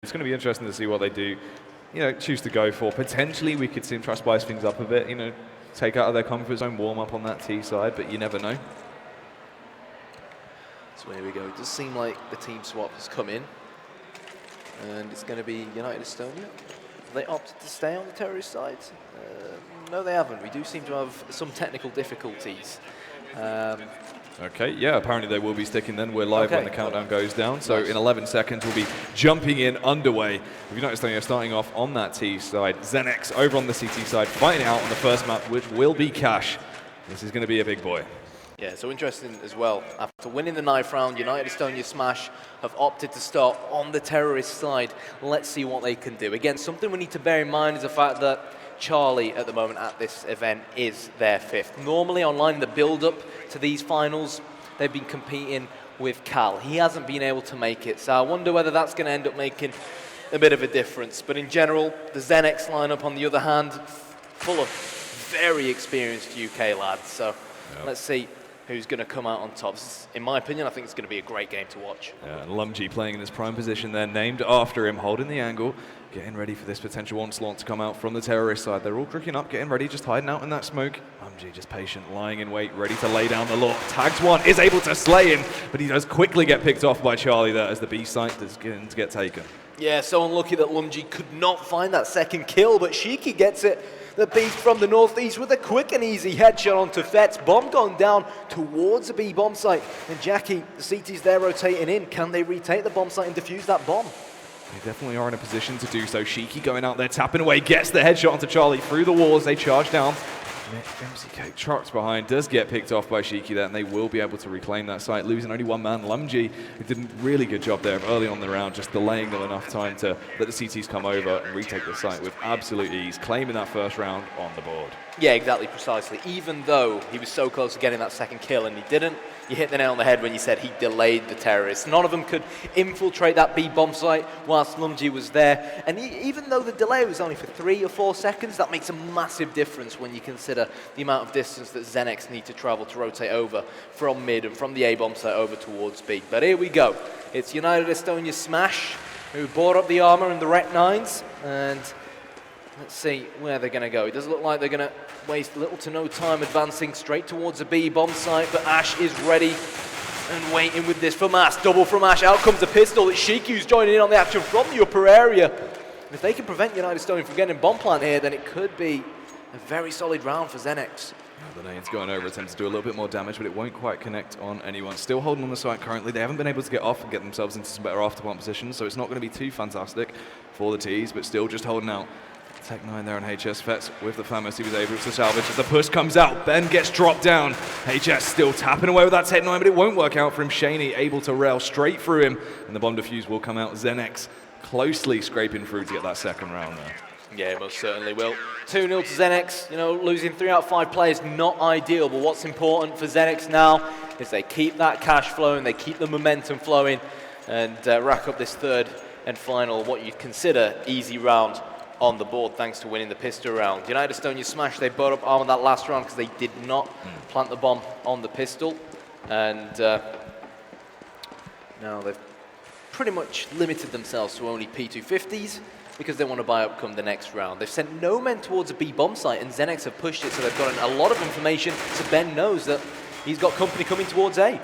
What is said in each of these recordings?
It's going to be interesting to see what they do, choose to go for. Potentially, we could see them try to spice things up a bit, take out of their comfort zone, warm up on that T side, but you never know. So here we go. It does seem like the team swap has come in, and it's going to be United Estonia. They opted to stay on the terrorist side. No, they haven't. We do seem to have some technical difficulties. Okay, yeah, apparently they will be sticking then. We're live when the countdown goes down. So in 11 seconds, we'll be jumping in underway. If you notice, they're starting off on that T side. Xenex over on the CT side, fighting out on the first map, which will be Cash. This is going to be a big boy. Yeah, so interesting as well. After winning the 9th round, United Estonia Smash have opted to start on the terrorist side. Let's see what they can do. Again, something we need to bear in mind is the fact that Charlie, at the moment at this event, is their 5th. Normally online in the build-up to these finals, they've been competing with Cal. He hasn't been able to make it, so I wonder whether that's going to end up making a bit of a difference. But in general, the Xenex lineup, on the other hand, full of very experienced UK lads. So let's see who's going to come out on top. In my opinion, I think it's going to be a great game to watch. Yeah, and Lumji playing in his prime position there, named after him, holding the angle, getting ready for this potential onslaught to come out from the terrorist side. They're all cricking up, getting ready, just hiding out in that smoke. Lumji just patient, lying in wait, ready to lay down the law. Tags one, is able to slay him, but he does quickly get picked off by Charlie there as the B site is going to get taken. Yeah, so unlucky that Lumji could not find that second kill, but Shiki gets it. The beast from the northeast with a quick and easy headshot onto Fets. Bomb gone down towards the B bomb site. And Jackie, the CT's there rotating in. Can they retake the bomb site and defuse that bomb? They definitely are in a position to do so. Shiki going out there, tapping away, gets the headshot onto Charlie through the walls. They charge down. MCK trucks behind, does get picked off by Shiki there, and they will be able to reclaim that site, losing only one man. Lumji, who did a really good job there early on the round, just delaying them enough time to let the CTs come over and retake the site with absolute ease, claiming that first round on the board. Yeah, exactly, precisely. Even though he was so close to getting that second kill and he didn't, you hit the nail on the head when you said he delayed the terrorists. None of them could infiltrate that B bomb site whilst Lumji was there. And even though the delay was only for 3 or 4 seconds, that makes a massive difference when you consider the amount of distance that Xenex need to travel to rotate over from mid and from the A bomb site over towards B. But here we go. It's United Estonia Smash, who bought up the armor and the Rec 9s, and let's see where they're going to go. It does look like they're going to waste little to no time advancing straight towards the B bomb site, but Ash is ready and waiting with this from Ash. Double from Ash. Out comes the pistol. It's Shiki who's joining in on the action from the upper area. And if they can prevent United Estonia from getting bomb plant here, then it could be a very solid round for Xenex. The nade's going over, attempts to do a little bit more damage, but it won't quite connect on anyone. Still holding on the site currently. They haven't been able to get off and get themselves into some better afterplant positions, so it's not going to be too fantastic for the T's, but still just holding out. Tech 9 there on HS. Fets with the Famous, he was able to salvage as the push comes out. Ben gets dropped down. HS still tapping away with that Tech 9, but it won't work out for him. Shaney able to rail straight through him, and the bomb defuse will come out. Xenex closely scraping through to get that second round there. Yeah, most certainly will. 2-0 to Xenex. Losing 3 out of 5 players, not ideal, but what's important for Xenex now is they keep that cash flowing, they keep the momentum flowing, and rack up this third and final, what you'd consider easy round on the board, thanks to winning the pistol round. United Estonia Smash, they bought up armor that last round because they did not plant the bomb on the pistol, and now they've pretty much limited themselves to only P250s because they want to buy up come the next round. They've sent no men towards a B bomb site, and Xenex have pushed it, so they've gotten a lot of information, so Ben knows that he's got company coming towards A.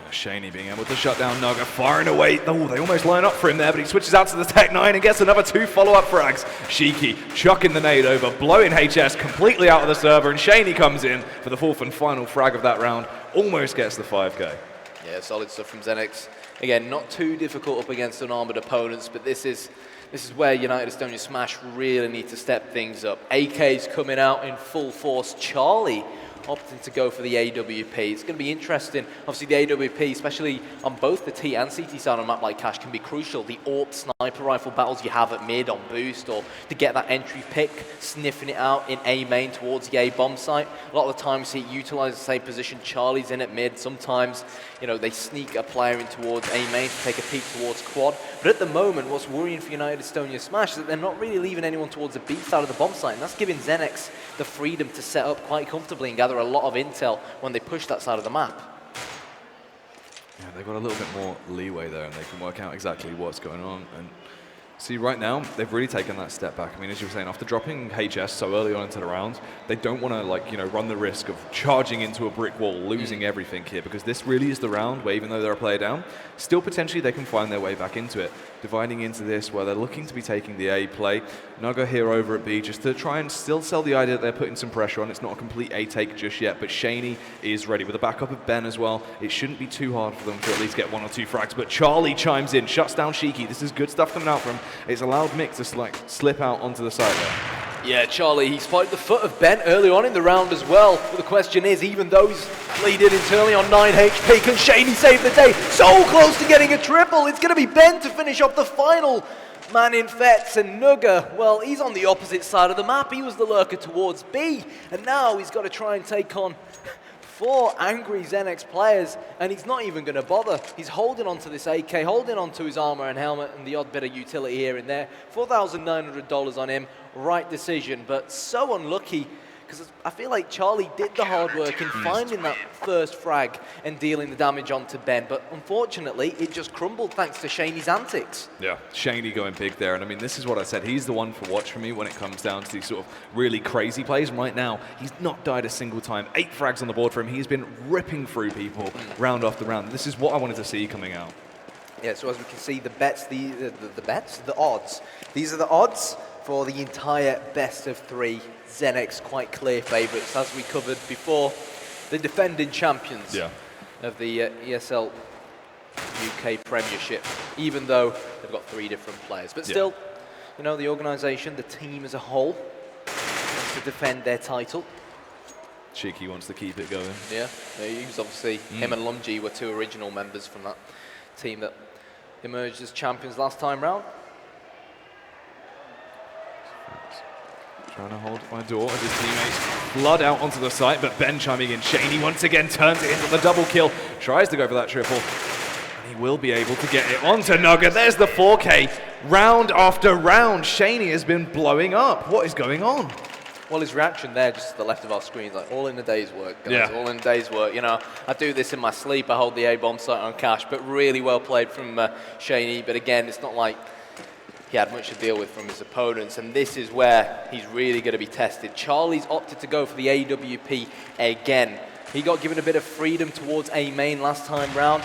Shaney being able to shut down Naga, firing away. Oh, they almost line up for him there, but he switches out to the Tech 9 and gets another 2 follow-up frags. Shiki chucking the nade over, blowing HS completely out of the server, and Shaney comes in for the 4th and final frag of that round. Almost gets the 5K. Yeah, solid stuff from Xenex. Again, not too difficult up against unarmored opponents, but this is where United Estonia Smash really need to step things up. AK's coming out in full force. Charlie opting to go for the AWP. It's going to be interesting. Obviously, the AWP, especially on both the T and CT side on a map like Cash, can be crucial. The AWP sniper rifle battles you have at mid on boost, or to get that entry pick, sniffing it out in A main towards the A bomb site. A lot of the time, you see it utilize the same position. Charlie's in at mid. Sometimes, they sneak a player in towards A main to take a peek towards quad. But at the moment, what's worrying for United Estonia Smash is that they're not really leaving anyone towards the B side of the bomb site, and that's giving Xenex the freedom to set up quite comfortably and gather a lot of intel when they push that side of the map. Yeah, they've got a little bit more leeway there, and they can work out exactly what's going on. And See, right now, they've really taken that step back. I mean, as you were saying, after dropping HS so early on into the round, they don't want to, like, you know, run the risk of charging into a brick wall, losing everything here, because this really is the round where, even though they're a player down, still potentially they can find their way back into it. Dividing into this where they're looking to be taking the A play. Naga here over at B just to try and still sell the idea that they're putting some pressure on. It's not a complete A take just yet, but Shaney is ready with the backup of Ben as well. It shouldn't be too hard for them to at least get 1 or 2 frags, but Charlie chimes in, shuts down Shiki. This is good stuff coming out from him. It's allowed Mick to like slip out onto the side there. Yeah, Charlie, he spotted the foot of Ben early on in the round as well. But the question is, even though he's bleeding internally on 9 HP, can Shaney save the day? So close to getting a triple. It's going to be Ben to finish off the final man in Fets. And Nuga, well, he's on the opposite side of the map. He was the lurker towards B. And now he's got to try and take on 4 angry Xenex players, and he's not even going to bother. He's holding on to this AK, holding on to his armor and helmet and the odd bit of utility here and there. $4,900 on him, right decision, but so unlucky, because I feel like Charlie did the hard work in finding that first frag and dealing the damage onto Ben, but unfortunately it just crumbled thanks to Shaney's antics. Yeah, Shaney going big there, and I mean, this is what I said, he's the one for watch for me when it comes down to these sort of really crazy plays. Right now, he's not died a single time. 8 frags on the board for him. He's been ripping through people round after round. This is what I wanted to see coming out. Yeah, so as we can see, the bets, the odds. These are the odds for the entire best of 3. Xenex quite clear favourites, as we covered before. The defending champions of the ESL UK Premiership, even though they've got 3 different players. But still, you know, the organisation, the team as a whole, wants to defend their title. Cheeky wants to keep it going. Yeah, he's obviously, him and Lumji were 2 original members from that team that emerged as champions last time round. Trying to hold my door as his teammates flood out onto the site, but Ben chiming in. Shaney once again turns it into the double kill, tries to go for that triple, and he will be able to get it onto Naga. There's the 4K. Round after round, Shaney has been blowing up. What is going on? Well, his reaction there, just to the left of our screen, like, all in a day's work, guys, all in a day's work. You know, I do this in my sleep, I hold the A-bomb site on cash, but really well played from Shaney. But again, it's not like he had much to deal with from his opponents, and this is where he's really going to be tested. Charlie's opted to go for the AWP again. He got given a bit of freedom towards A main last time round,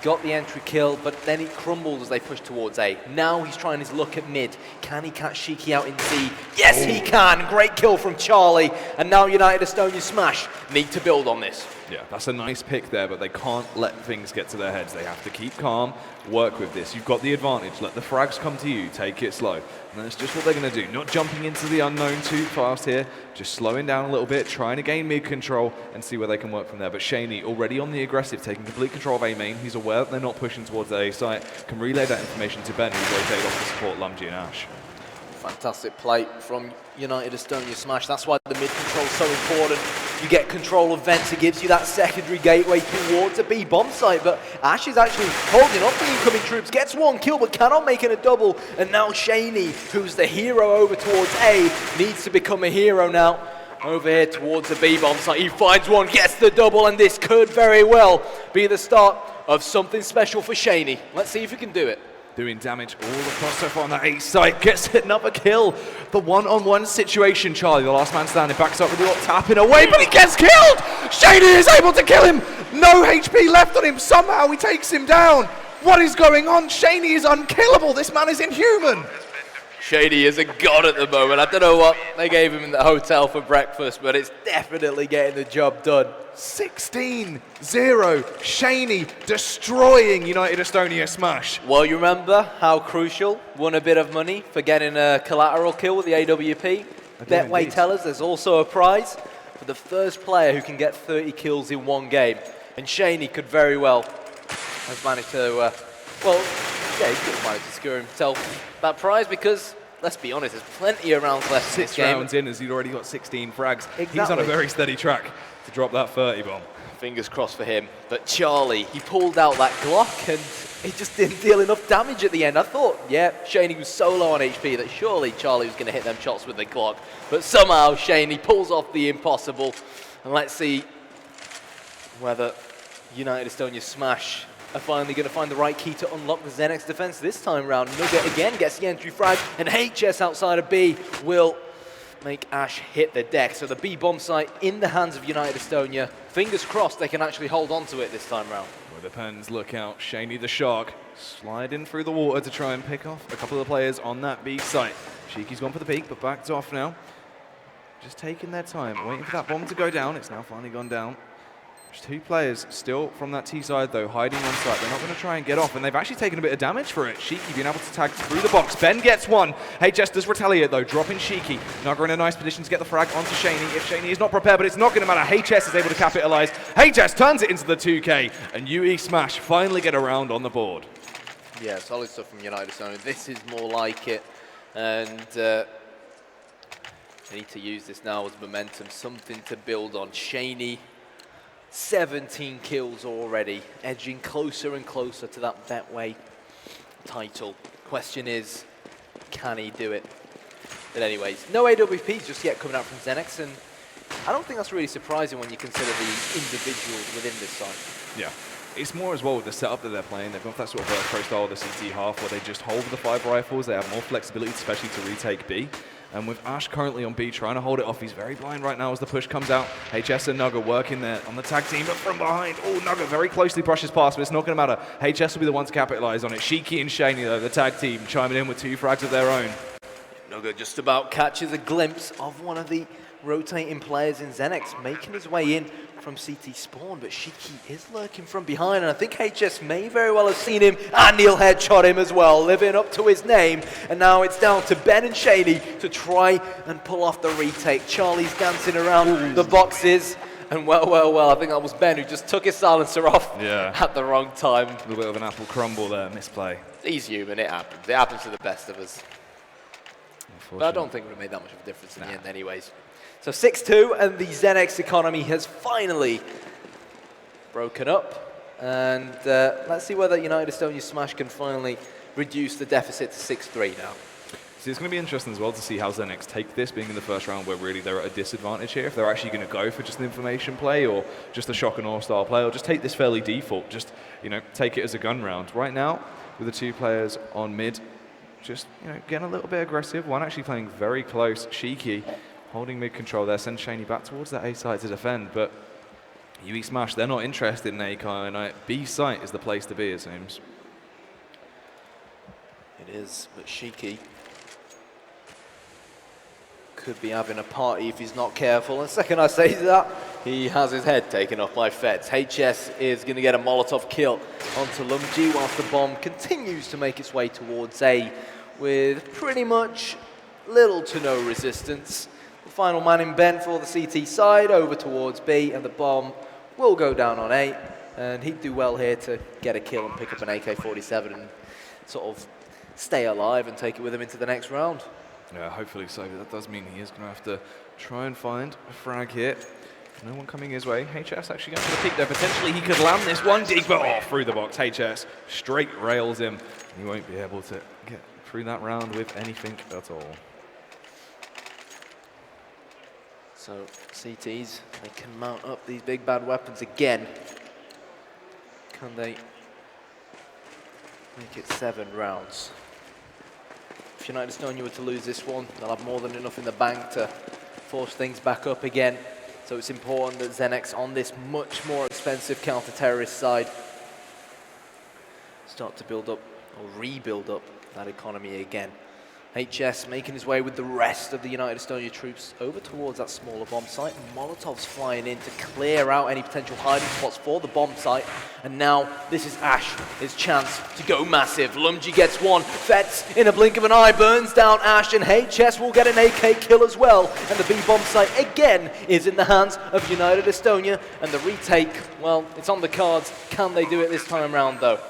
got the entry kill, but then it crumbled as they pushed towards A. Now he's trying his luck at mid. Can he catch Shiki out in C? Yes, he can. Great kill from Charlie, and now United Estonia Smash need to build on this. Yeah, that's a nice pick there, but they can't let things get to their heads. They have to keep calm, work with this. You've got the advantage. Let the frags come to you. Take it slow. And that's just what they're going to do. Not jumping into the unknown too fast here. Just slowing down a little bit, trying to gain mid control and see where they can work from there. But Shaney already on the aggressive, taking complete control of A main. He's aware that they're not pushing towards the A site. Can relay that information to Ben, who's rotated off to support Lumji and Ash. Fantastic play from United Estonia Smash. That's why the mid control is so important. You get control of vents, it gives you that secondary gateway towards a B bomb site, but Ash is actually holding up the incoming troops, gets 1 kill but cannot make it a double, and now Shaney, who's the hero over towards A, needs to become a hero now. Over here towards the B bomb site, he finds 1, gets the double, and this could very well be the start of something special for Shaney. Let's see if he can do it. Doing damage all across so far on that A site, gets another kill. The one-on-one situation, Charlie, the last man standing, backs up with the tapping away, but he gets killed! Shaney is able to kill him! No HP left on him, somehow he takes him down! What is going on? Shaney is unkillable, this man is inhuman! Shaney is a god at the moment. I don't know what they gave him in the hotel for breakfast, but it's definitely getting the job done. 16-0, Shaney destroying United Estonia Smash. Well, you remember how crucial won a bit of money for getting a collateral kill with the AWP? Betway tell us there's also a prize for the first player who can get 30 kills in 1 game. And Shaney could very well have managed to, he could have managed to secure himself that prize because, let's be honest, there's plenty of rounds left in this game. 6 rounds in as he'd already got 16 frags. Exactly. He's on a very steady track to drop that 30 bomb. Fingers crossed for him. But Charlie, he pulled out that Glock and he just didn't deal enough damage at the end. I thought, yeah, Shaney was so low on HP that surely Charlie was going to hit them shots with the Glock. But somehow Shaney pulls off the impossible. And let's see whether United Estonia Smash are finally going to find the right key to unlock the Xenex defense this time round. Nugget again gets the entry frag, and HS outside of B will make Ash hit the deck. So the B bomb site in the hands of United Estonia. Fingers crossed they can actually hold on to it this time round. Well, the Pens look out. Shaney the Shark sliding through the water to try and pick off a couple of the players on that B site. Shiki's gone for the peek, but backed off now. Just taking their time, waiting for that bomb to go down. It's now finally gone down. There's 2 players still from that T side, though, hiding on site. They're not going to try and get off, and they've actually taken a bit of damage for it. Shiki being able to tag through the box. Ben gets one. HS does retaliate, though, dropping Shiki. Naga in a nice position to get the frag onto Shaney. If Shaney is not prepared, but it's not going to matter. HS is able to capitalize. HS turns it into the 2K, and UE Smash finally get around on the board. Yeah, solid stuff from United Estonia. This is more like it, and they need to use this now as momentum, something to build on. Shaney, 17 kills already, edging closer and closer to that Betway title. Question is, can he do it? But anyways, no AWPs just yet coming out from Xenex, and I don't think that's really surprising when you consider the individuals within this side. Yeah. It's more as well with the setup that they're playing. They've got that sort of pro style of the CT half where they just hold the 5 rifles. They have more flexibility, especially to retake B. And with Ash currently on B, trying to hold it off, he's very blind right now as the push comes out. HS and Nugget working there on the tag team, but from behind, oh, Nugget very closely brushes past, but it's not going to matter. HS will be the one to capitalize on it. Shiki and Shaney, though, the tag team, chiming in with 2 frags of their own. Nugget just about catches a glimpse of one of the rotating players in Xenex, making his way in from CT spawn, but Shiki is lurking from behind, and I think HS may very well have seen him, and Neil headshot him as well, living up to his name, and now it's down to Ben and Shaney to try and pull off the retake. Charlie's dancing around the boxes, and well, I think that was Ben who just took his silencer off at the wrong time. A little bit of an apple crumble there, misplay. He's human, it happens. It happens to the best of us. But I don't think it would have made that much of a difference in the end anyways. So 6-2, and the Xenex economy has finally broken up. And let's see whether United Estonia Smash can finally reduce the deficit to 6-3 now. See, it's going to be interesting as well to see how Xenex take this, being in the first round where really they're at a disadvantage here. If they're actually going to go for just an information play or just a shock and awe style play, or just take this fairly default, just, you know, take it as a gun round. Right now, with the 2 players on mid, just, you know, getting a little bit aggressive. One actually playing very close. Shiki holding mid control there, sends Shaney back towards that A site to defend, but UE Smash, they're not interested in A and B site is the place to be, it seems. It is, but Shiki could be having a party if he's not careful. And the second I say that, he has his head taken off by Feds. HS is going to get a Molotov kill onto Lumji whilst the bomb continues to make its way towards A with pretty much little to no resistance. The final man in Ben for the CT side over towards B, and the bomb will go down on A, and he'd do well here to get a kill and pick up an AK-47 and sort of stay alive and take it with him into the next round. Yeah, hopefully so. That does mean he is going to have to try and find a frag here. No one coming his way. HS actually going to the peak there. Potentially he could land this one dig, but through the box. HS straight rails him. He won't be able to get through that round with anything at all. So CTs, they can mount up these big bad weapons again. Can they make it 7 rounds? If United Estonia were to lose this one, they'll have more than enough in the bank to force things back up again. So it's important that Xenex on this much more expensive counter-terrorist side start to build up or rebuild up that economy again. HS making his way with the rest of the United Estonia troops over towards that smaller bomb site. Molotov's flying in to clear out any potential hiding spots for the bomb site. And now this is Ash, his chance to go massive. Lumji gets one. Fets in a blink of an eye burns down Ash, and HS will get an AK kill as well. And the B bomb site again is in the hands of United Estonia. And the retake, well, it's on the cards. Can they do it this time around though?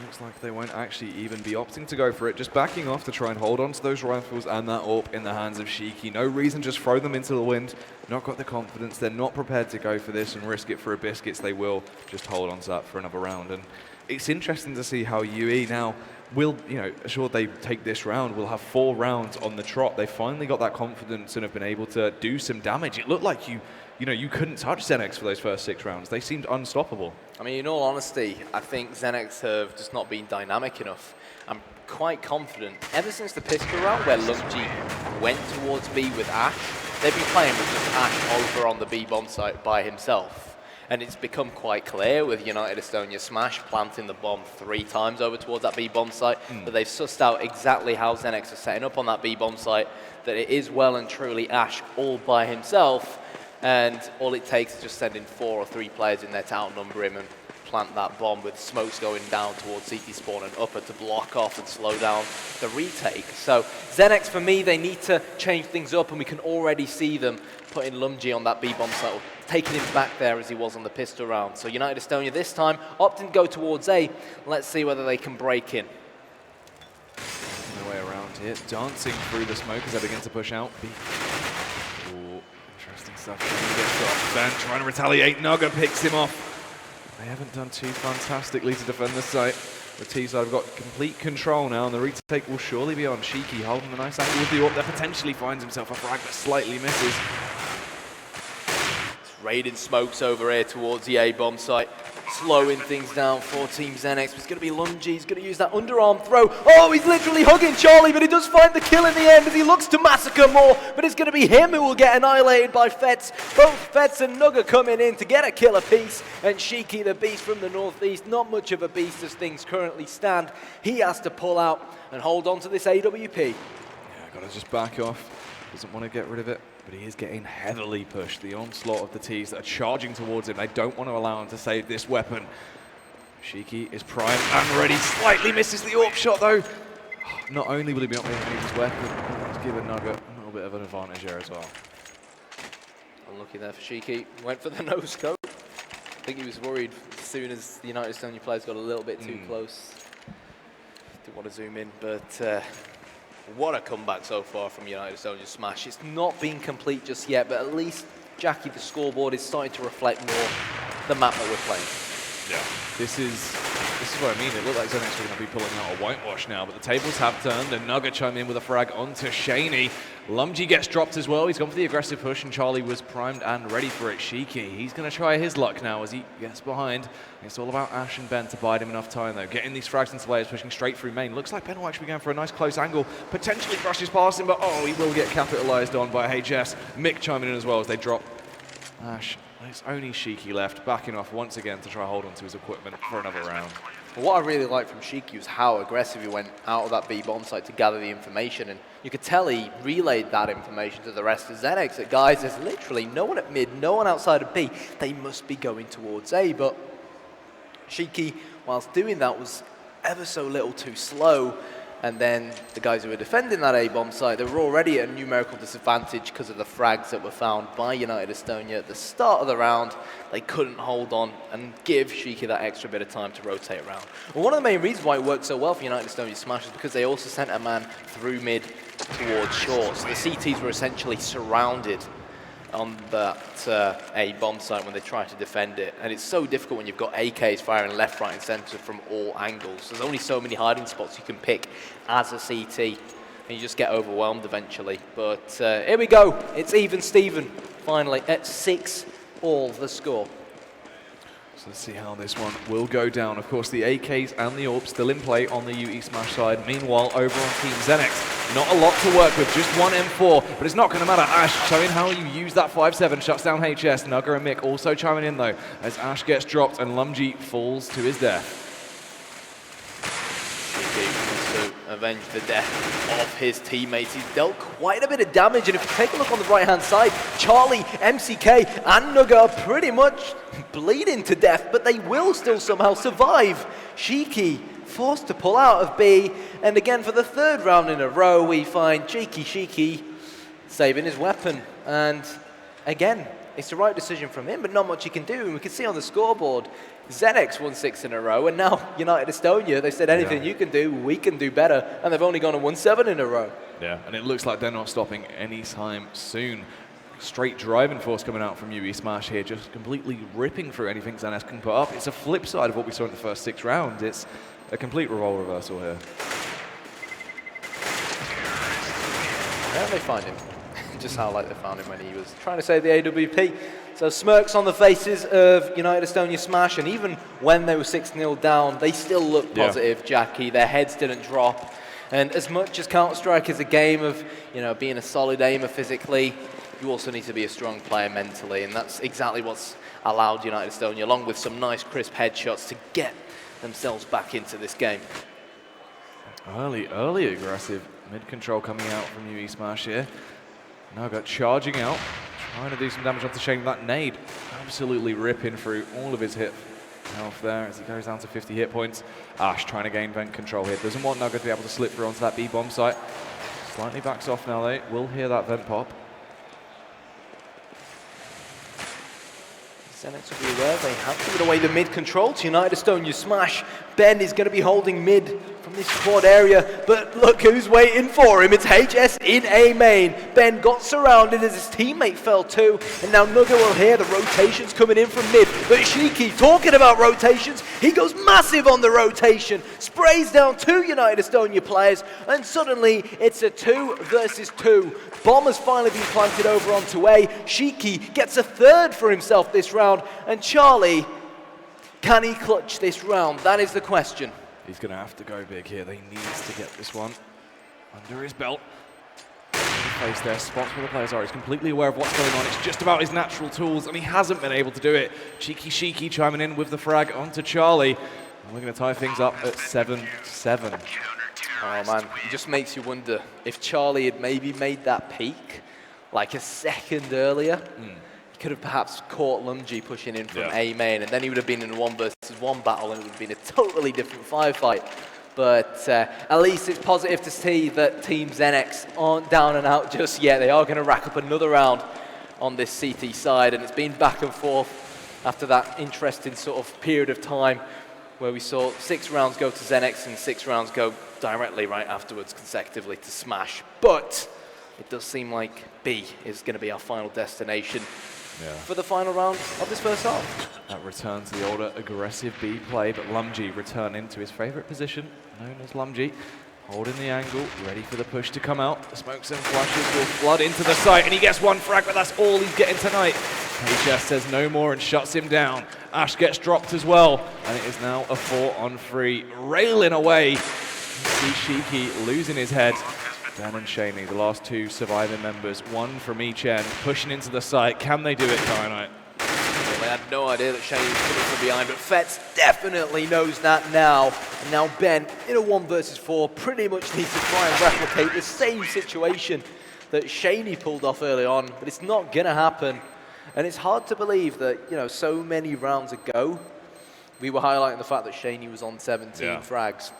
Looks like they won't actually even be opting to go for it, just backing off to try and hold on to those rifles and that AWP in the hands of Shiki. No reason, just throw them into the wind. Not got the confidence, they're not prepared to go for this and risk it for a biscuits. They will just hold on to that for another round. And it's interesting to see how UE now will, you know, assured they take this round, will have 4 rounds on the trot. They finally got that confidence and have been able to do some damage. It looked like you you know, you couldn't touch Xenex for those first 6 rounds. They seemed unstoppable. I mean, in all honesty, I think Xenex have just not been dynamic enough. I'm quite confident, ever since the pistol round where Lumji went towards B with Ash, they've been playing with just Ash over on the B bomb site by himself. And it's become quite clear with United Estonia Smash planting the bomb 3 times over towards that B bomb site, that they've sussed out exactly how Xenex are setting up on that B bomb site, that it is well and truly Ash all by himself, and all it takes is just sending 4 or 3 players in there to outnumber him and plant that bomb with smokes going down towards CT spawn and upper to block off and slow down the retake. So Xenex, for me, they need to change things up, and we can already see them putting Lumji on that B bomb site, taking him back there as he was on the pistol round. So United Estonia this time opting to go towards A. Let's see whether they can break in. No way around here. Dancing through the smoke as they begin to push out. B. Ooh, interesting stuff. Ben trying to retaliate. Naga picks him off. They haven't done too fantastically to defend the site. The T side have got complete control now, and the retake will surely be on. Shiki holding a nice angle with the AWP. That potentially finds himself a frag, but slightly misses. Raiding smokes over here towards the A bomb site, slowing things down for Team Xenex. It's going to be Lumji. He's going to use that underarm throw. Oh, he's literally hugging Charlie, but he does find the kill in the end as he looks to massacre more. But it's going to be him who will get annihilated by Fets. Both Fets and Nugga coming in to get a kill apiece. And Shiki, the beast from the northeast, not much of a beast as things currently stand. He has to pull out and hold on to this AWP. Yeah, got to just back off. Doesn't want to get rid of it, but he is getting heavily pushed. The onslaught of the Ts that are charging towards him. They don't want to allow him to save this weapon. Shiki is primed and ready. Slightly misses the AWP shot though. Not only will he be not able to use his weapon, he's given Nugga a little bit of an advantage there as well. Unlucky there for Shiki. Went for the no-scope. I think he was worried as soon as the United Estonia players got a little bit too close. Didn't want to zoom in, but what a comeback so far from United Estonia Smash. It's not been complete just yet, but at least, Jackie, the scoreboard is starting to reflect more the map that we're playing. Yeah, this is what I mean. It looked like Xenex were going to be pulling out a whitewash now, but the tables have turned, and Nugga chime in with a frag onto Shaney. Lumji gets dropped as well. He's gone for the aggressive push, and Charlie was primed and ready for it. Shiki, he's going to try his luck now as he gets behind. It's all about Ash and Ben to bide him enough time, though. Getting these frags into layers, pushing straight through main. Looks like Ben will actually be going for a nice close angle. Potentially brushes past him, but oh, he will get capitalized on by HS. Mick chiming in as well as they drop Ash. It's only Shiki left, backing off once again to try hold on to his equipment for another round. What I really liked from Shiki was how aggressive he went out of that B bomb site to gather the information, and you could tell he relayed that information to the rest of Xenex. That guys, there's literally no one at mid, no one outside of B. They must be going towards A, but Shiki, whilst doing that, was ever so little too slow. And then the guys who were defending that A-bomb site, they were already at a numerical disadvantage because of the frags that were found by United Estonia at the start of the round. They couldn't hold on and give Shiki that extra bit of time to rotate around. Well, one of the main reasons why it worked so well for United Estonia Smash is because they also sent a man through mid towards short. So the CTs were essentially surrounded on that A-bomb site when they try to defend it. And it's so difficult when you've got AKs firing left, right, and center from all angles. There's only so many hiding spots you can pick as a CT, and you just get overwhelmed eventually. But here we go. It's even Steven, finally, at 6-all the score. So let's see how this one will go down. Of course, the AKs and the AWP still in play on the UE Smash side. Meanwhile, over on Team Xenex, not a lot to work with, just one M4, but it's not going to matter. Ash showing how you use that 5-7, shuts down HS. Nugga and Mick also chiming in, though, as Ash gets dropped and Lumji falls to his death. To avenge the death of his teammates. He's dealt quite a bit of damage, and if you take a look on the right-hand side, Charlie, MCK, and Nugga are pretty much bleeding to death, but they will still somehow survive. Shiki forced to pull out of B, and again for the third round in a row, we find cheeky Shiki saving his weapon, and again, it's the right decision from him, but not much he can do. And we can see on the scoreboard, Xenex won 6 in a row, and now United Estonia, they said anything you can do, we can do better, and they've only gone and won 7 in a row. Yeah, and it looks like they're not stopping anytime soon. Straight driving force coming out from UE Smash here, just completely ripping through anything Xenex can put up. It's a flip side of what we saw in the first 6 rounds. It's a complete role reversal here. Where did they find him? Just how like they found him when he was trying to save the AWP. So smirks on the faces of United Estonia Smash, and even when they were 6-0 down, they still looked positive, Jackie. Their heads didn't drop. And as much as Counter-Strike is a game of, being a solid aimer physically, you also need to be a strong player mentally, and that's exactly what's allowed United Estonia, along with some nice crisp headshots, to get themselves back into this game. Early aggressive mid-control coming out from UE Smash here. Now got charging out, trying to do some damage onto Shane. That nade absolutely ripping through all of his hit health there as he goes down to 50 hit points. Ash trying to gain vent control here. Doesn't want Nugget to be able to slip through onto that B-bomb site. Slightly backs off now though. We'll hear that vent pop. Xenex will be aware they have given away the mid control to United Estonia Smash. Ben is going to be holding mid from this quad area, but look who's waiting for him. It's HS in A main. Ben got surrounded as his teammate fell too, and now Nugget will hear the rotations coming in from mid. But Shiki, talking about rotations, he goes massive on the rotation, sprays down 2 United Estonia players, and suddenly it's a 2 versus 2. Bomb has finally been planted over onto A. Shiki gets a 3rd for himself this round, and Charlie, can he clutch this round? That is the question. He's going to have to go big here. They need to get this one under his belt. Face there, spots where the players are. He's completely aware of what's going on. It's just about his natural tools, and he hasn't been able to do it. Cheeky Shiki chiming in with the frag onto Charlie. And we're going to tie things up at 7-7. Oh man, it just makes you wonder if Charlie had maybe made that peak like a second earlier. He could have perhaps caught Lumji pushing in from A main, and then he would have been in a 1 versus 1 battle, and it would have been a totally different firefight. But at least it's positive to see that Team Xenex aren't down and out just yet. They are going to rack up another round on this CT side, and it's been back and forth after that interesting sort of period of time where we saw 6 rounds go to Xenex and 6 rounds go directly right afterwards consecutively to Smash. But it does seem like B is going to be our final destination for the final round of this first half. That return to the older aggressive B play, but Lumji returning to his favourite position, known as Lumji, holding the angle, ready for the push to come out. The smokes and flashes will flood into the site, and he gets 1 frag, but that's all he's getting tonight. HS says no more and shuts him down. Ash gets dropped as well, and it is now a 4-on-3, railing away. You see Shiki losing his head. Dan and Shaney, the last 2 surviving members, 1 from each end, pushing into the site. Can they do it, Kyanite? Well, they had no idea that Shaney was coming from behind, but Fetz definitely knows that now. And now Ben, in a 1 versus 4, pretty much needs to try and replicate the same situation that Shaney pulled off early on, but it's not going to happen. And it's hard to believe that, so many rounds ago, we were highlighting the fact that Shaney was on 17 frags.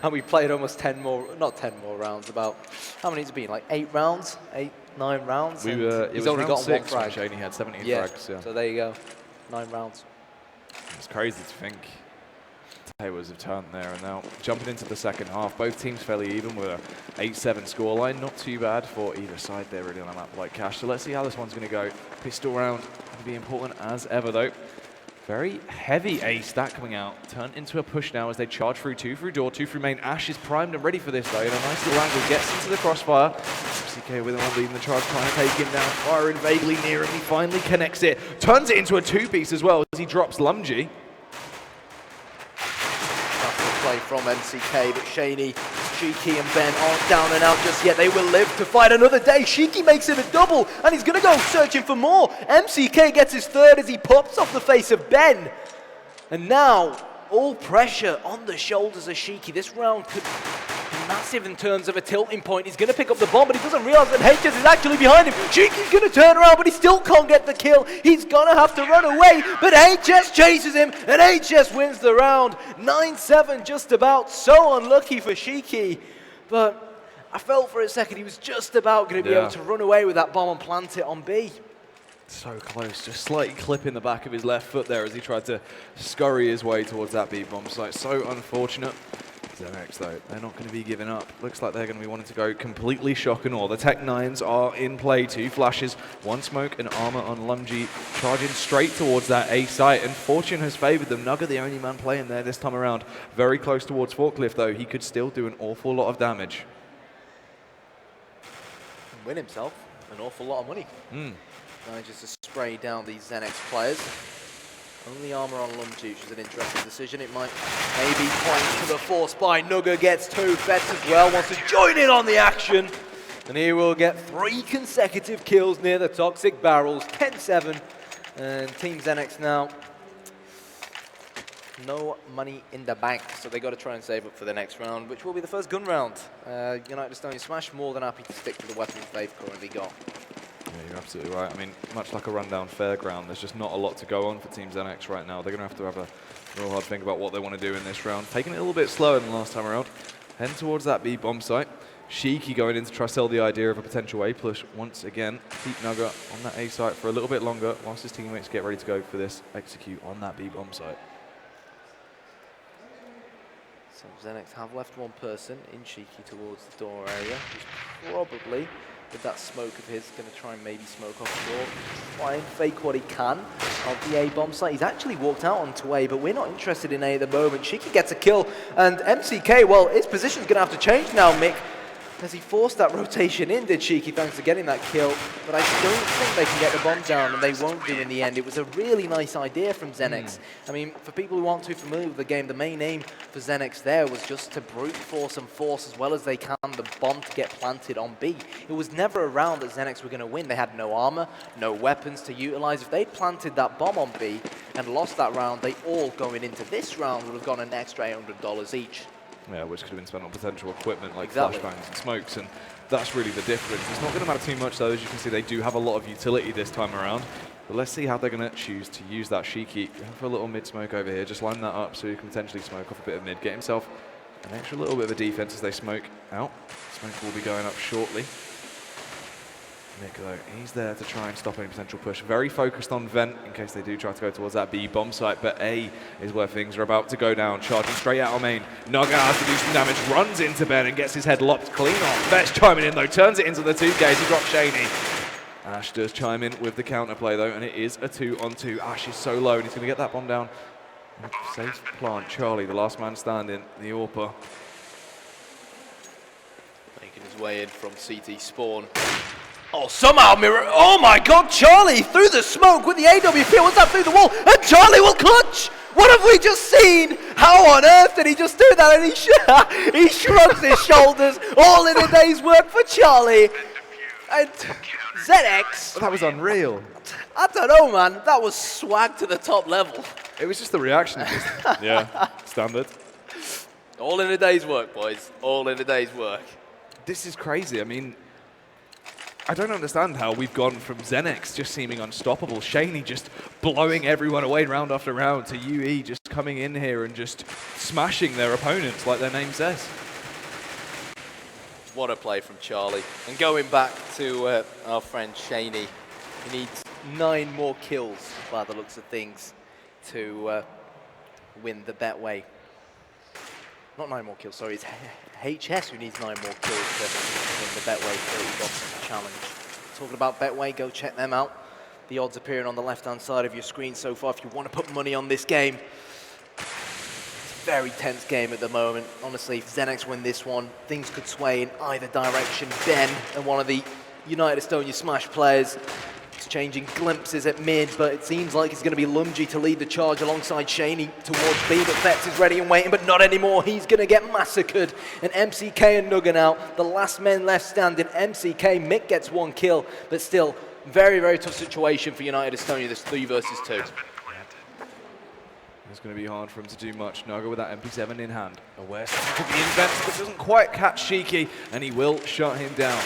And we played almost 10 more, not 10 more rounds, about, how many has it been, like 8 rounds? 8, 9 rounds? He's only got 1 frag. Shaney had 17 frags, so there you go, 9 rounds. It's crazy to think tables have turned there, and now jumping into the second half, both teams fairly even with a 8-7 scoreline. Not too bad for either side there really on a map like Cash. So let's see how this one's going to go. Pistol round going to be important as ever though. Very heavy A stack coming out. Turned into a push now as they charge through 2 through door, 2 through main. Ash is primed and ready for this though. In a nice little angle, gets into the crossfire. MCK with one leading the charge, trying to take him down. Firing vaguely near him. He finally connects it. Turns it into a 2-piece as well as he drops Lumji. Play from MCK, but Shaney, Shiki and Ben aren't down and out just yet. They will live to fight another day. Shiki makes it a double, and he's going to go searching for more. MCK gets his 3rd as he pops off the face of Ben. And now, all pressure on the shoulders of Shiki. This round could be massive in terms of a tilting point. He's going to pick up the bomb, but he doesn't realize that HS is actually behind him. Shiki's going to turn around, but he still can't get the kill. He's going to have to run away, but HS chases him, and HS wins the round. 9-7 just about. So unlucky for Shiki, but I felt for a second he was just about going to be able to run away with that bomb and plant it on B. So close, just slightly clipping the back of his left foot there as he tried to scurry his way towards that B-bomb site. So unfortunate. Xenex though, they're not going to be giving up. Looks like they're going to be wanting to go completely shock and awe. The Tech 9s are in play. 2 flashes, 1 smoke and armor on Lumji, charging straight towards that A site, and Fortune has favored them. Nugget the only man playing there this time around. Very close towards Forklift though. He could still do an awful lot of damage. And win himself an awful lot of money. Manages to spray down these Xenex players. Only armor on Lumji, which is an interesting decision. It might maybe point to the force by Nugga, gets 2. Fets as well, wants to join in on the action. And he will get 3 consecutive kills near the toxic barrels, 10-7. And Team Xenex now, no money in the bank, so they got to try and save up for the next round, which will be the first gun round. United Estonia Smash more than happy to stick to the weapons they've currently got. Yeah, you're absolutely right. I mean, much like a rundown fairground, there's just not a lot to go on for Team Xenex right now. They're going to have a real hard think about what they want to do in this round. Taking it a little bit slower than last time around. Heading towards that B bomb site. Shiki going in to try to sell the idea of a potential A push once again. Keep Nugga on that A site for a little bit longer whilst his teammates get ready to go for this execute on that B bomb site. So Xenex have left one person in Shiki towards the door area, who's probably, with that smoke of his, going to try and maybe smoke off the door, try and fake what he can of the A bomb site. He's actually walked out onto A, but we're not interested in A at the moment. Shiki gets a kill, and MCK, well, his position's going to have to change now, Mick. As he forced that rotation in, did Shiki, thanks to getting that kill. But I don't think they can get the bomb down, and they won't do in the end. It was a really nice idea from Xenex. I mean, for people who aren't too familiar with the game, the main aim for Xenex there was just to brute force and force as well as they can the bomb to get planted on B. It was never a round that Xenex were going to win. They had no armor, no weapons to utilize. If they planted that bomb on B and lost that round, they all going into this round would have got an extra $800 each. Yeah, which could have been spent on potential equipment like Exactly. flashbangs and smokes, and that's really the difference. It's not going to matter too much though. As you can see, they do have a lot of utility this time around. But let's see how they're going to choose to use that Shiki. Going for a little mid smoke over here. Just line that up so you can potentially smoke off a bit of mid. Get himself an extra little bit of a defense as they smoke out. Smoke will be going up shortly. Nick though, he's there to try and stop any potential push. Very focused on vent in case they do try to go towards that B bomb site, but A is where things are about to go down. Charging straight out of main. Nugga has to do some damage, runs into Ben and gets his head lopped clean off. Vetch chiming in though, turns it into the 2 gauge. He drops Shaney. Ash does chime in with the counterplay though, and it is a 2-on-2. Ash is so low and he's going to get that bomb down. Safe plant. Charlie, the last man standing, the AWPer. Making his way in from CT spawn. Oh, somehow Mirror. Oh my god, Charlie through the smoke with the AWP. What's that through the wall? And Charlie will clutch! What have we just seen? How on earth did he just do that? And he shrugs his shoulders. All in a day's work for Charlie. And Xenex. That was unreal. I don't know, man. That was swag to the top level. It was just the reaction. Yeah, standard. All in a day's work, boys. All in a day's work. This is crazy. I mean, I don't understand how we've gone from Xenex just seeming unstoppable, Shaney just blowing everyone away round after round, to UE just coming in here and just smashing their opponents like their name says. What a play from Charlie. And going back to our friend Shaney, he needs 9 more kills by the looks of things to win the Betway. Not 9 more kills, sorry, it's HS who needs 9 more kills to win the Betway 30 box challenge. Talking about Betway, go check them out. The odds appearing on the left-hand side of your screen so far if you want to put money on this game. It's a very tense game at the moment. Honestly, if Xenex win this one, things could sway in either direction. Ben and one of the United Estonia Smash players exchanging glimpses at mid, but it seems like it's going to be Lumji to lead the charge alongside Shaney towards B, but Fetz is ready and waiting, but not anymore. He's going to get massacred. And MCK and Nugga now, the last men left standing. MCK, Mick gets 1 kill, but still, very, very tough situation for United Estonia, this 3 versus 2. It's going to be hard for him to do much. Nugga with that MP7 in hand. Aware could be invented, but doesn't quite catch Shiki, and he will shut him down.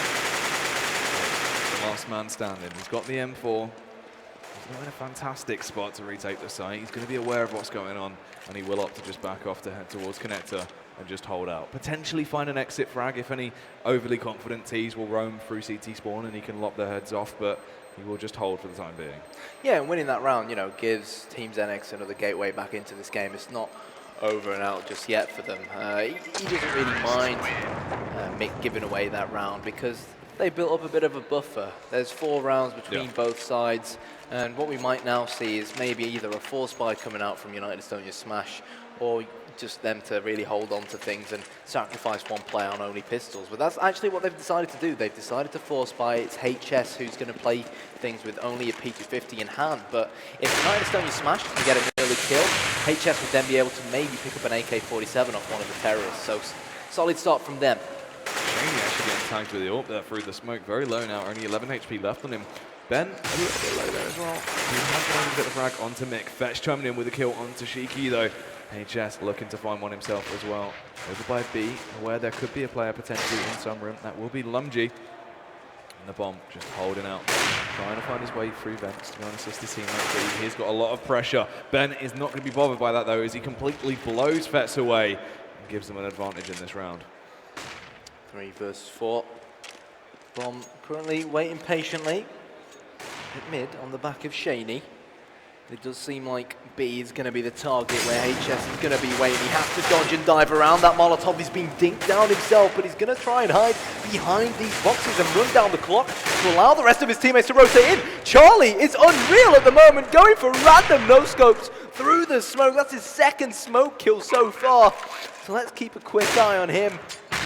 Last man standing. He's got the M4. He's not in a fantastic spot to retake the site. He's going to be aware of what's going on, and he will opt to just back off to head towards Connector and just hold out. Potentially find an exit frag if any overly confident Ts will roam through CT spawn and he can lop their heads off, but he will just hold for the time being. Yeah, and winning that round, you know, gives Team Xenex another gateway back into this game. It's not over and out just yet for them. He doesn't really mind Mick giving away that round because they built up a bit of a buffer. There's 4 rounds between both sides, and what we might now see is maybe either a force buy coming out from United Estonia Smash, or just them to really hold on to things and sacrifice one player on only pistols. But that's actually what they've decided to do. They've decided to force buy. It's HS who's going to play things with only a P250 in hand. But if United Estonia Smash can get an early kill, HS would then be able to maybe pick up an AK-47 off one of the terrorists. So solid start from them. Shaney actually getting tagged with the AWP there through the smoke. Very low now, only 11 HP left on him. Ben, a little bit low there as well. He has been able to get the frag onto Mick. Fetch coming in with a kill onto Shiki though. HS looking to find one himself as well. Over by B, where there could be a player potentially in some room. That will be Lumji. And the bomb just holding out. Trying to find his way through vents to go and assist his teammate. But he's got a lot of pressure. Ben is not going to be bothered by that though, as he completely blows Fets away and gives them an advantage in this round. 3 versus 4. Bomb currently waiting patiently at mid on the back of Shaney. It does seem like B is going to be the target where HS is going to be waiting. He has to dodge and dive around. That Molotov is being dinked down himself, but he's going to try and hide behind these boxes and run down the clock to allow the rest of his teammates to rotate in. Charlie is unreal at the moment, going for random no-scopes through the smoke. That's his second smoke kill so far. So let's keep a quick eye on him.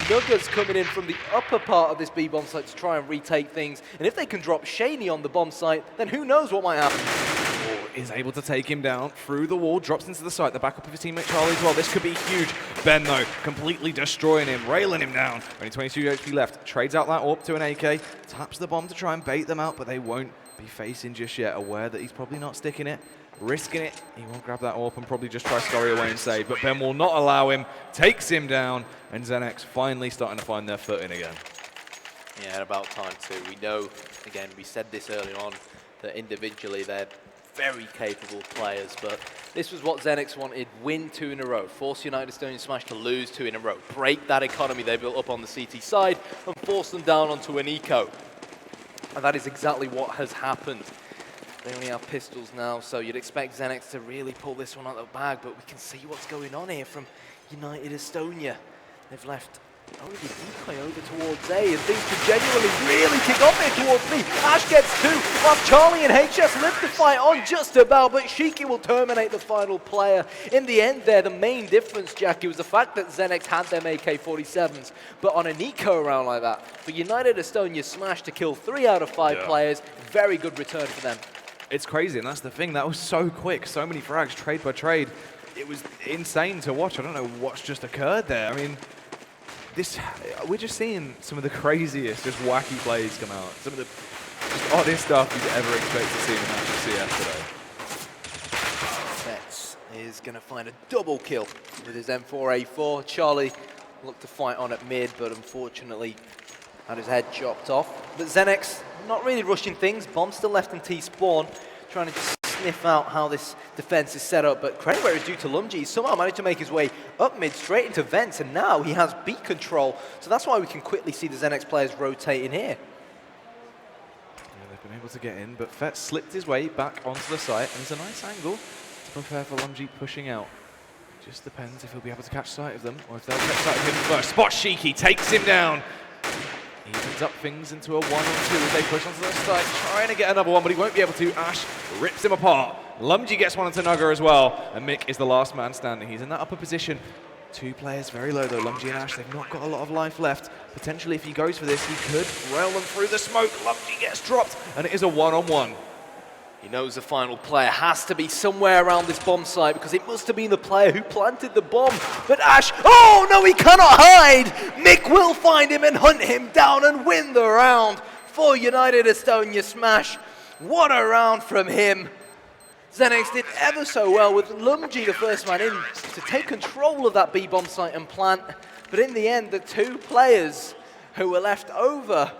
Nuggets coming in from the upper part of this B bomb site to try and retake things. And if they can drop Shaney on the bomb site, then who knows what might happen. Is able to take him down through the wall, drops into the site, the backup of his teammate Charlie as well. This could be huge. Ben though, completely destroying him, railing him down. Only 22 HP left, trades out that AWP to an AK, taps the bomb to try and bait them out, but they won't be facing just yet, aware that he's probably not sticking it, risking it. He won't grab that AWP and probably just try to scurry away and save, but Ben will not allow him, takes him down, and Xenex finally starting to find their footing again. Yeah, about time too. We know, again, we said this early on, that individually they're very capable players, but this was what Xenex wanted. Win 2 in a row, force United Estonia Smash to lose 2 in a row, break that economy they built up on the CT side and force them down onto an eco. And that is exactly what has happened. They only have pistols now, so you'd expect Xenex to really pull this one out of the bag, but we can see what's going on here from United Estonia. They've left only the decoy over towards A, and things could genuinely really kick off here towards B. Ash gets 2, while Charlie and HS lift the fight on just about, but Shiki will terminate the final player. In the end there, the main difference, Jackie, was the fact that Xenex had them AK-47s, but on an eco round like that, for United Estonia Smash to kill 3 out of 5 players, very good return for them. It's crazy, and that's the thing, that was so quick, so many frags, trade by trade. It was insane to watch. I don't know what's just occurred there. I mean, we're just seeing some of the craziest, just wacky plays come out. Some of the just oddest stuff you'd ever expect to see in a match of CS today. Fets is going to find a double kill with his M4A4. Charlie looked to fight on at mid, but unfortunately had his head chopped off. But Xenex not really rushing things. Bomb still left in T-spawn, trying to just sniff out how this defense is set up, but credit where it's due to Lumji. He somehow managed to make his way up mid, straight into vents, and now he has B control, so that's why we can quickly see the Xenex players rotating here. Yeah, they've been able to get in, but Fett slipped his way back onto the site, and it's a nice angle to prepare for Lumji pushing out. Just depends if he'll be able to catch sight of them, or if they'll catch sight of him first. Spot Shiki, takes him down. Evens up things into a 1 or 2 as they push onto the side, trying to get another one, but he won't be able to. Ash rips him apart. Lumji gets one into Nugger as well, and Mick is the last man standing. He's in that upper position. 2 players very low though, Lumji and Ash. They've not got a lot of life left. Potentially, if he goes for this, he could rail them through the smoke. Lumji gets dropped, and it is a 1-on-1. He knows the final player has to be somewhere around this bomb site because it must have been the player who planted the bomb. But Ash, oh no, he cannot hide! Mick will find him and hunt him down and win the round for United Estonia Smash. What a round from him. Xenex did ever so well with Lumji, the first man in, to take control of that B bomb site and plant. But in the end, the 2 players who were left over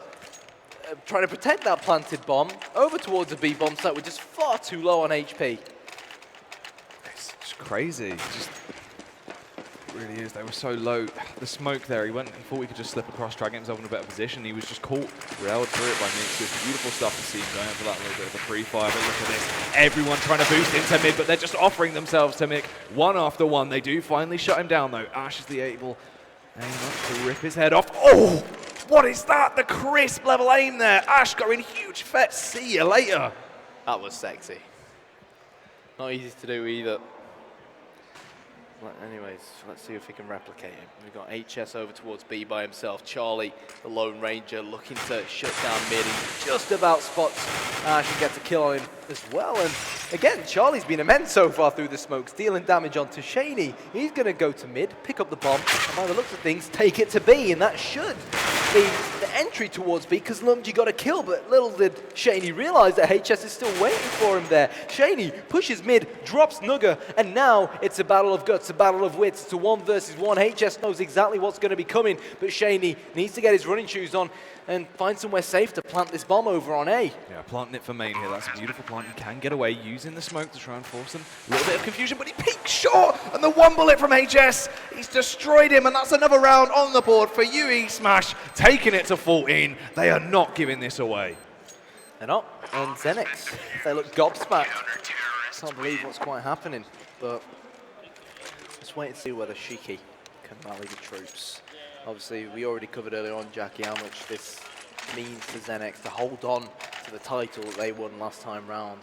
trying to protect that planted bomb over towards the B bomb site were just far too low on HP. It's just crazy. It really is. They were so low. The smoke there, he thought he could just slip across, drag himself in a better position. He was just caught, railed through it by Mick. So it's beautiful stuff to see him going for that little bit of a pre-fire. But look at this. Everyone trying to boost into mid, but they're just offering themselves to Mick one after one. They do finally shut him down though. Ash is the able aim up to rip his head off. Oh! What is that? The crisp level aim there. Ash going huge. Fett, see you later. That was sexy. Not easy to do either. Anyways, let's see if he can replicate him. We've got HS over towards B by himself. Charlie, the Lone Ranger, looking to shut down mid. He just about spots Ash and gets a kill on him as well. And again, Charlie's been immense so far through the smokes, dealing damage onto Shaney. He's going to go to mid, pick up the bomb, and by the looks of things, take it to B. And that should be the entry towards B, because Lumji got a kill, but little did Shaney realize that HS is still waiting for him there. Shaney pushes mid, drops Nugger, and now it's a battle of guts, a battle of wits. It's a 1 versus 1. HS knows exactly what's going to be coming, but Shaney needs to get his running shoes on and find somewhere safe to plant this bomb over on A. Yeah, planting it for main here. That's a beautiful plant. He can get away using the smoke to try and force him. A little bit of confusion, but he peeks short, and the one bullet from HS, he's destroyed him, and that's another round on the board for UE Smash, taking it to 14. They are not giving this away. They're not, and Xenex, they look gobsmacked. Can't believe what's quite happening, but let's wait and see whether Shiki can rally the troops. Obviously, we already covered earlier on, Jackie, how much this means to Xenex to hold on to the title that they won last time round.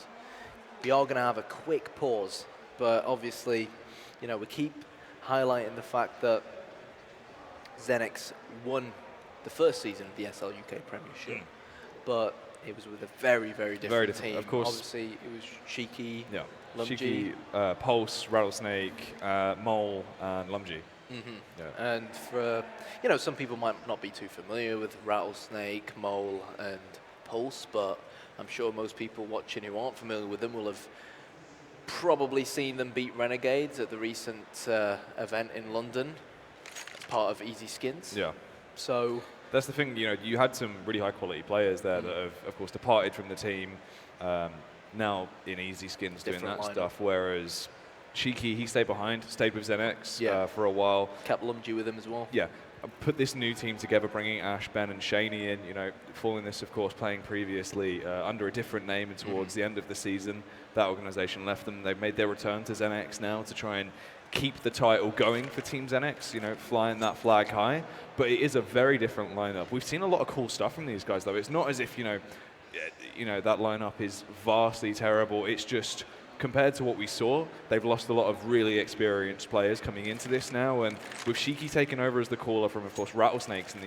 We are going to have a quick pause, but obviously, you know, we keep highlighting the fact that Xenex won the first season of the ESL UK Premiership, but it was with a very, very different team. Of course. Obviously, it was Shiki, Yeah, Lumji. Shiki, Pulse, Rattlesnake, Mole, and Lumji. Yeah. And for, you know, some people might not be too familiar with Rattlesnake, Mole, and Pulse, but I'm sure most people watching who aren't familiar with them will have probably seen them beat Renegades at the recent event in London as part of Easy Skins. Yeah. So that's the thing, you know, you had some really high quality players there that have, of course, departed from the team, now in Easy Skins doing that stuff, whereas Shiki, he stayed behind, stayed with Xenex for a while. Kept Lumji with him as well. Yeah, put this new team together, bringing Ash, Ben, and Shaney in, you know, following this, of course, playing previously under a different name, and towards the end of the season, that organization left them. They've made their return to Xenex now to try and keep the title going for Team Xenex, you know, flying that flag high. But it is a very different lineup. We've seen a lot of cool stuff from these guys, though. It's not as if, you know, that lineup is vastly terrible. It's just, compared to what we saw, they've lost a lot of really experienced players coming into this now, and with Shiki taking over as the caller from, of course, Rattlesnake in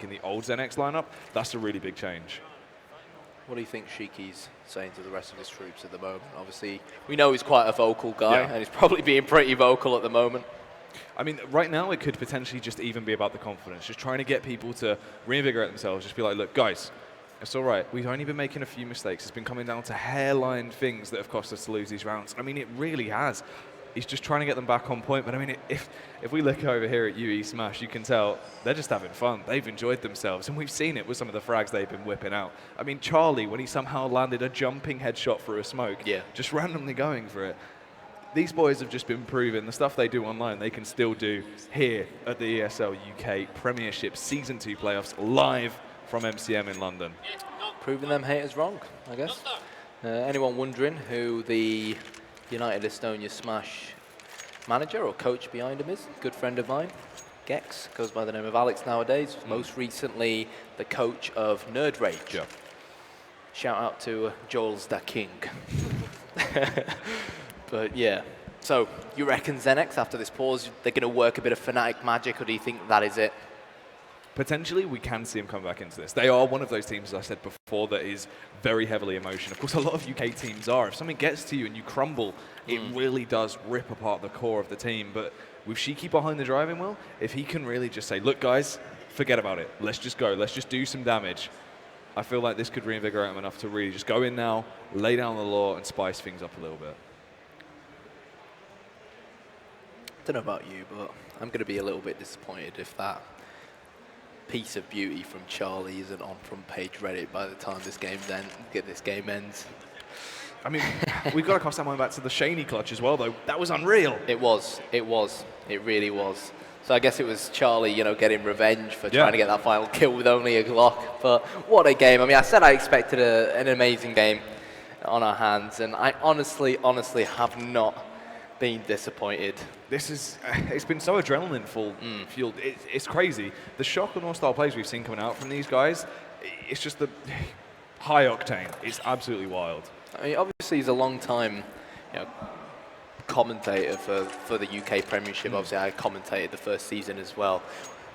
the old Xenex lineup, that's a really big change. What do you think Shiki's saying to the rest of his troops at the moment? Obviously, we know he's quite a vocal guy, and he's probably being pretty vocal at the moment. I mean, right now it could potentially just even be about the confidence, just trying to get people to reinvigorate themselves, just be like, look, guys, it's all right. We've only been making a few mistakes. It's been coming down to hairline things that have cost us to lose these rounds. I mean, it really has. He's just trying to get them back on point. But I mean, if we look over here at UE Smash, you can tell they're just having fun. They've enjoyed themselves. And we've seen it with some of the frags they've been whipping out. I mean, Charlie, when he somehow landed a jumping headshot through a smoke, just randomly going for it. These boys have just been proving the stuff they do online, they can still do here at the ESL UK Premiership Season 2 playoffs live from MCM in London. Proving them haters wrong, I guess. Anyone wondering who the United Estonia Smash manager or coach behind him is? Good friend of mine, Gex, goes by the name of Alex nowadays. Most recently, the coach of Nerd Rage. Yeah. Shout out to Joel's da King. But yeah, so you reckon Xenex after this pause, they're going to work a bit of Fnatic magic, or do you think that is it? Potentially, we can see them come back into this. They are one of those teams, as I said before, that is very heavily emotion. Of course, a lot of UK teams are. If something gets to you and you crumble, it really does rip apart the core of the team. But with Shiki behind the driving wheel, if he can really just say, look, guys, forget about it. Let's just go. Let's just do some damage. I feel like this could reinvigorate him enough to really just go in now, lay down the law, and spice things up a little bit. I don't know about you, but I'm going to be a little bit disappointed if that piece of beauty from Charlie isn't on front page Reddit by the time this game ends. I mean, we've got to cast our mind back to the Shaney clutch as well, though. That was unreal. It really was. So I guess it was Charlie, you know, getting revenge for trying to get that final kill with only a Glock. But what a game. I mean, I said I expected an amazing game on our hands, and I honestly have not been disappointed. It's been so adrenaline fueled. It's crazy. The shock and all-style plays we've seen coming out from these guys, it's just the high octane. It's absolutely wild. I mean, obviously he's a long time, you know, commentator for the UK Premiership. Obviously, I commentated the first season as well.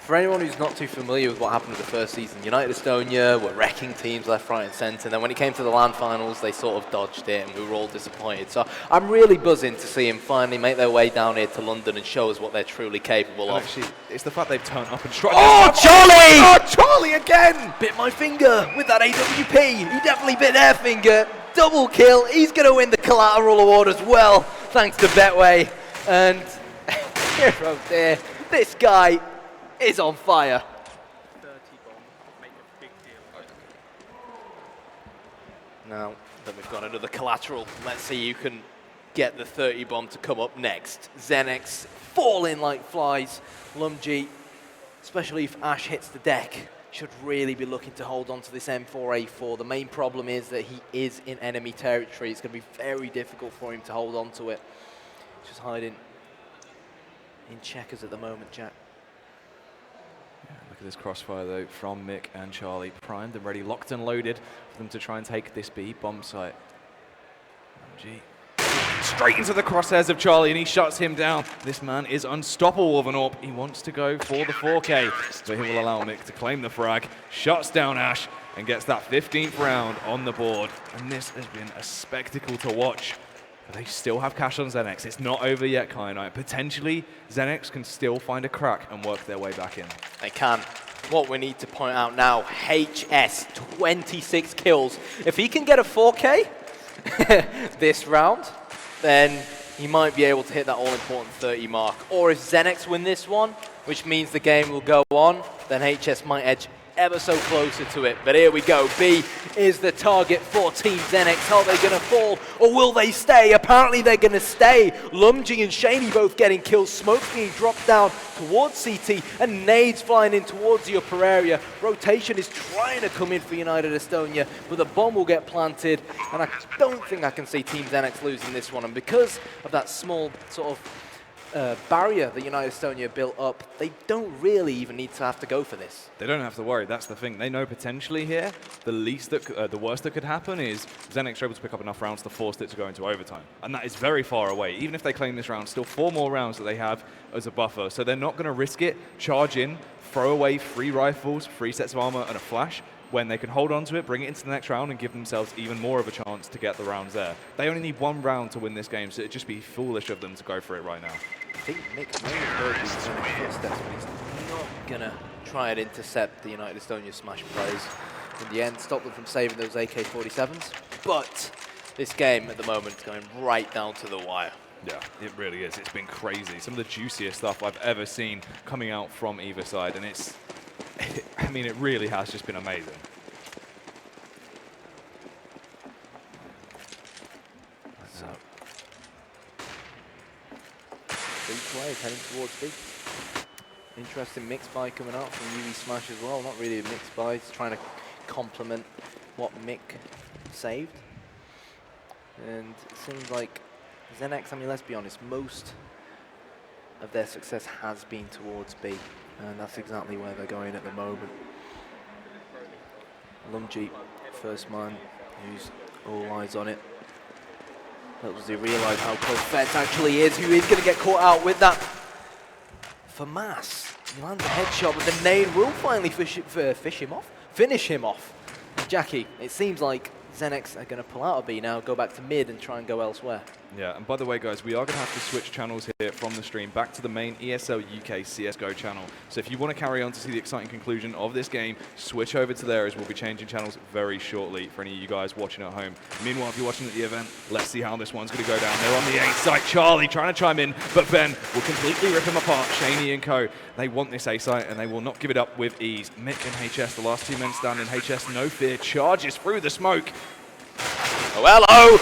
For anyone who's not too familiar with what happened with the first season, United Estonia were wrecking teams left, right and centre. And then when it came to the LAN finals, they sort of dodged it and we were all disappointed. So I'm really buzzing to see them finally make their way down here to London and show us what they're truly capable of. Actually, it's the fact they've turned up and tried. Oh, Charlie! Oh, Charlie again! Bit my finger with that AWP. He definitely bit their finger. Double kill. He's going to win the collateral award as well, thanks to Betway. And hero there, this guy is on fire. 30 bomb, make a big deal. Now that we've got another collateral, let's see who can get the 30 bomb to come up next. Xenex falling like flies. Lumji, especially if Ash hits the deck, should really be looking to hold on to this M4A4. The main problem is that he is in enemy territory. It's going to be very difficult for him to hold on to it. Just hiding in checkers at the moment, Jack. Look at this crossfire though from Mick and Charlie, primed and ready, locked and loaded for them to try and take this B bomb site. Straight into the crosshairs of Charlie and he shuts him down. This man is unstoppable with an AWP. He wants to go for the 4K, but he will allow Mick to claim the frag, shuts down Ash and gets that 15th round on the board. And this has been a spectacle to watch. But they still have cash on Xenex. It's not over yet, Kyanite. Potentially, Xenex can still find a crack and work their way back in. They can. What we need to point out now, HS, 26 kills. If he can get a 4K this round, then he might be able to hit that all-important 30 mark. Or if Xenex win this one, which means the game will go on, then HS might edge ever so closer to it. But here we go. B is the target for Team Xenex. Are they going to fall or will they stay? Apparently they're going to stay. Lumji and Shaney both getting kills. Smoke being dropped down towards CT and nades flying in towards the upper area. Rotation is trying to come in for United Estonia, but the bomb will get planted. And I don't think I can see Team Xenex losing this one. And because of that small sort of barrier that United Estonia built up, they don't really even need to have to go for this. They don't have to worry. That's the thing. They know potentially here, the worst that could happen is Xenex are able to pick up enough rounds to force it to go into overtime. And that is very far away. Even if they claim this round, still 4 more rounds that they have as a buffer. So they're not going to risk it, charge in, throw away 3 rifles, 3 sets of armor, and a flash, when they can hold on to it, bring it into the next round, and give themselves even more of a chance to get the rounds there. They only need 1 round to win this game, so it'd just be foolish of them to go for it right now. I think Mick may have heard these footsteps, but he's not going to try and intercept the United Estonia smash plays. In the end, stop them from saving those AK-47s. But this game at the moment is going right down to the wire. Yeah, it really is. It's been crazy. Some of the juiciest stuff I've ever seen coming out from either side, and it's, I mean, it really has just been amazing. So, big play heading towards B. Interesting mix buy coming out from UE Smash as well. Not really a mix buy, it's trying to complement what Mick saved. And it seems like Xenex, I mean, let's be honest, most of their success has been towards B. And that's exactly where they're going at the moment. Lumji, first man, who's all eyes on it. Does he realise how close Fetz actually is? Who is going to get caught out with that? For Mass, he lands a headshot, but the nade will finally finish him off. Jackie, it seems like Xenex are going to pull out of B now, go back to mid and try and go elsewhere. Yeah, and by the way, guys, we are going to have to switch channels here from the stream back to the main ESL UKCSGO channel. So if you want to carry on to see the exciting conclusion of this game, switch over to there as we'll be changing channels very shortly for any of you guys watching at home. Meanwhile, if you're watching at the event, let's see how this one's going to go down. They're on the A site. Charlie trying to chime in, but Ben will completely rip him apart. Shaney and co. They want this A site and they will not give it up with ease. Mick and HS, the last 2 men standing. HS, no fear, charges through the smoke. Oh, hello!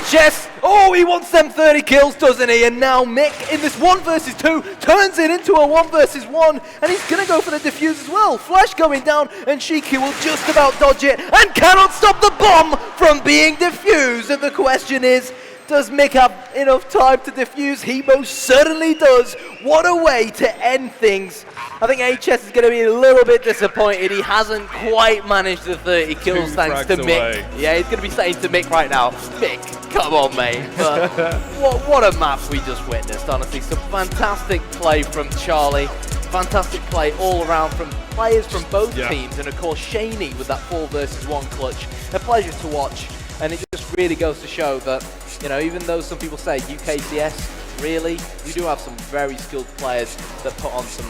HS! Oh, he wants them 30 kills, doesn't he? And now Mick, in this 1 versus 2, turns it into a 1 versus 1. And he's going to go for the defuse as well. Flash going down, and Shiki will just about dodge it and cannot stop the bomb from being defused. And the question is, does Mick have enough time to defuse? He most certainly does. What a way to end things I think HS is going to be a little bit disappointed. He hasn't quite managed the 30 kills thanks to Mick. Yeah, he's going to be saying to Mick right now, Mick, come on, mate. But what a map we just witnessed, honestly. Some fantastic play from Charlie. Fantastic play all around from players from both teams. And of course, Shaney with that 4 versus 1 clutch. A pleasure to watch. And it just really goes to show that, you know, even though some people say UKCS, really, we do have some very skilled players that put on some